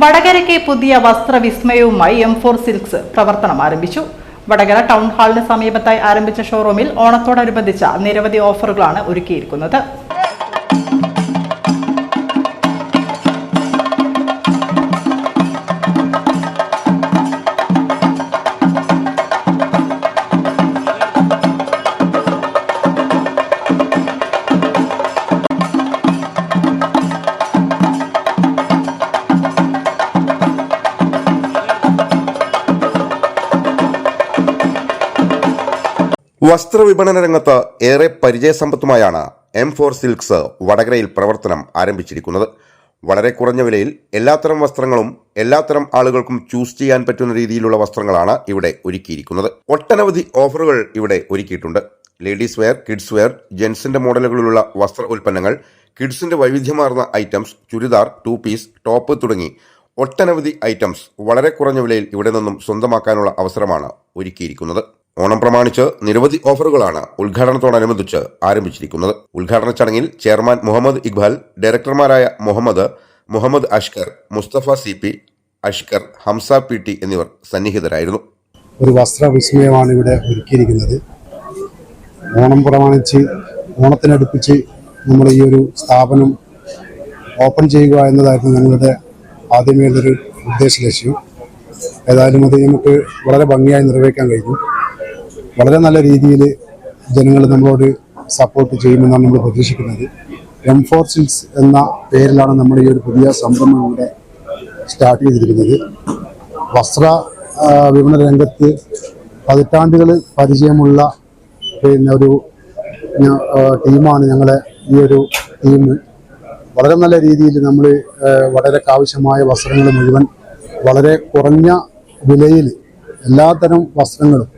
വടകരയ്ക്ക് പുതിയ വസ്ത്രവിസ്മയവുമായി M4 silks പ്രവർത്തനം ആരംഭിച്ചു. വടകര ടൗൺ ഹാളിന് സമീപത്തായി ആരംഭിച്ച ഷോറൂമിൽ ഓണത്തോടനുബന്ധിച്ച നിരവധി ഓഫറുകളാണ് ഒരുക്കിയിരിക്കുന്നത്. വസ്ത്രവിപണന രംഗത്ത് ഏറെ പരിചയസമ്പത്തുമായാണ് M4 സിൽക്സ് വടകരയിൽ പ്രവർത്തനം ആരംഭിച്ചിരിക്കുന്നത്. വളരെ കുറഞ്ഞ വിലയിൽ എല്ലാത്തരം വസ്ത്രങ്ങളും എല്ലാത്തരം ആളുകൾക്കും ചൂസ് ചെയ്യാൻ പറ്റുന്ന രീതിയിലുള്ള വസ്ത്രങ്ങളാണ് ഇവിടെ ഒരുക്കിയിരിക്കുന്നത്. ഒട്ടനവധി ഓഫറുകൾ ഇവിടെ ഒരുക്കിയിട്ടുണ്ട്. ലേഡീസ് വെയർ, കിഡ്സ് വെയർ, ജെൻസിന്റെ മോഡലുകളിലുള്ള വസ്ത്ര ഉൽപ്പന്നങ്ങൾ, കിഡ്സിന്റെ വൈവിധ്യമാർന്ന ഐറ്റംസ്, ചുരിദാർ, 2 പീസ്, ടോപ്പ് തുടങ്ങി ഒട്ടനവധി ഐറ്റംസ് വളരെ കുറഞ്ഞ വിലയിൽ ഇവിടെ നിന്നും സ്വന്തമാക്കാനുള്ള അവസരമാണ് ഒരുക്കിയിരിക്കുന്നത്. ഓണം പ്രമാണിച്ച് നിരവധി ഓഫറുകളാണ് ഉദ്ഘാടനത്തോടനുബന്ധിച്ച് ആരംഭിച്ചിരിക്കുന്നത്. ഉദ്ഘാടന ചടങ്ങിൽ ചെയർമാൻ മുഹമ്മദ് ഇക്ബാൽ, ഡയറക്ടർമാരായ മുഹമ്മദ് അഷ്കർ, മുസ്തഫ CP, അഷ്കർ, ഹംസ PT എന്നിവർ സന്നിഹിതരായിരുന്നു. ഒരു വസ്ത്രവിസ്മയമാണ് ഇവിടെ ഒരുക്കിയിരിക്കുന്നത്. ഓണം പ്രമാണിച്ച് ഓണത്തിനടുപ്പിച്ച് നമ്മൾ ഈ ഒരു സ്ഥാപനം ഓപ്പൺ ചെയ്യുക എന്നതായിരുന്നു ഞങ്ങളുടെ ആദ്യമേതൊരു ഉദ്ദേശ ലക്ഷ്യം. ഏതായാലും അത് നമുക്ക് വളരെ ഭംഗിയായി നിർവഹിക്കാൻ കഴിഞ്ഞു. വളരെ നല്ല രീതിയിൽ ജനങ്ങൾ നമ്മളോട് സപ്പോർട്ട് ചെയ്യുമെന്നാണ് നമ്മൾ പ്രതീക്ഷിക്കുന്നത്. M4 സിൽക്സ് എന്ന പേരിലാണ് നമ്മൾ ഈ ഒരു പുതിയ സംരംഭം ഇവിടെ സ്റ്റാർട്ട് ചെയ്തിരിക്കുന്നത്. വസ്ത്ര വിപണന രംഗത്ത് പതിറ്റാണ്ടുകൾ പരിചയമുള്ള ഒരു ടീമാണ് ഞങ്ങളെ ഈ ഒരു ടീം. വളരെ നല്ല രീതിയിൽ നമ്മൾ വടകരയ്ക്ക് ആവശ്യമായ വസ്ത്രങ്ങൾ മുഴുവൻ വളരെ കുറഞ്ഞ വിലയിൽ എല്ലാത്തരം വസ്ത്രങ്ങളും,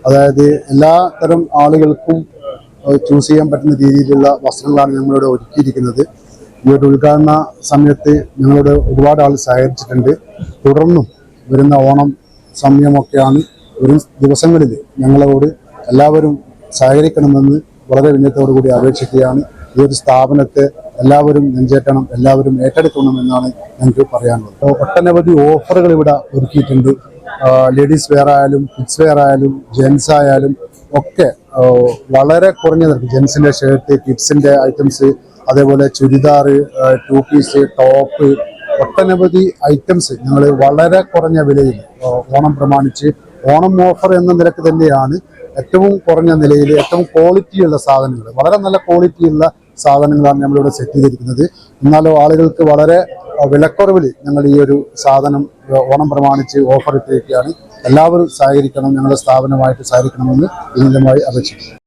അതായത് എല്ലാ തരം ആളുകൾക്കും ചൂസ് ചെയ്യാൻ പറ്റുന്ന രീതിയിലുള്ള വസ്ത്രങ്ങളാണ് ഞങ്ങളിവിടെ ഒരുക്കിയിരിക്കുന്നത്. ഈ ഒരു ഉദ്ഘാടന സമയത്ത് ഞങ്ങളോട് ഒരുപാട് ആൾ സഹകരിച്ചിട്ടുണ്ട്. തുടർന്നും വരുന്ന ഓണം സമയമൊക്കെയാണ്, ഒരു ദിവസങ്ങളിൽ ഞങ്ങളോട് എല്ലാവരും സഹകരിക്കണമെന്ന് വളരെ വിനയത്തോടു കൂടി അപേക്ഷിക്കുകയാണ്. ഈ ഒരു സ്ഥാപനത്തെ എല്ലാവരും നെഞ്ചേറ്റണം, എല്ലാവരും ഏറ്റെടുക്കണമെന്നാണ് ഞങ്ങൾക്ക് പറയാനുള്ളത്. ഒട്ടനവധി ഓഫറുകൾ ഇവിടെ ഒരുക്കിയിട്ടുണ്ട്. ലേഡീസ് വെയർ ആയാലും, കിഡ്സ് വെയർ ആയാലും, ജെൻസ് ആയാലും ഒക്കെ വളരെ കുറഞ്ഞ നിരക്ക്, ജെൻസിന്റെ ഷർട്ട്, കിഡ്സിന്റെ ഐറ്റംസ്, അതേപോലെ ചുരിദാർ, 2 പീസ്, ടോപ്പ്, ഒട്ടനവധി ഐറ്റംസ് ഞങ്ങൾ വളരെ കുറഞ്ഞ വിലയിൽ ഓണം പ്രമാണിച്ച് ഓണം ഓഫർ എന്ന നിലക്ക് തന്നെയാണ് ഏറ്റവും കുറഞ്ഞ നിലയിൽ ഏറ്റവും ക്വാളിറ്റിയുള്ള സാധനങ്ങൾ, വളരെ നല്ല ക്വാളിറ്റിയുള്ള സാധനങ്ങളാണ് നമ്മളിവിടെ സെറ്റ് ചെയ്തിരിക്കുന്നത്. എന്നാലും ആളുകൾക്ക് വളരെ വിലക്കുറവിൽ ഞങ്ങൾ ഈ ഒരു സാധനം ഓണം പ്രമാണിച്ച് ഓഫർ ഇട്ടിരിക്കുകയാണ്. എല്ലാവരും സഹകരിക്കണം, ഞങ്ങളുടെ സ്ഥാപനമായിട്ട് സഹകരിക്കണമെന്ന് വിനീതമായി അപേക്ഷിക്കുന്നു.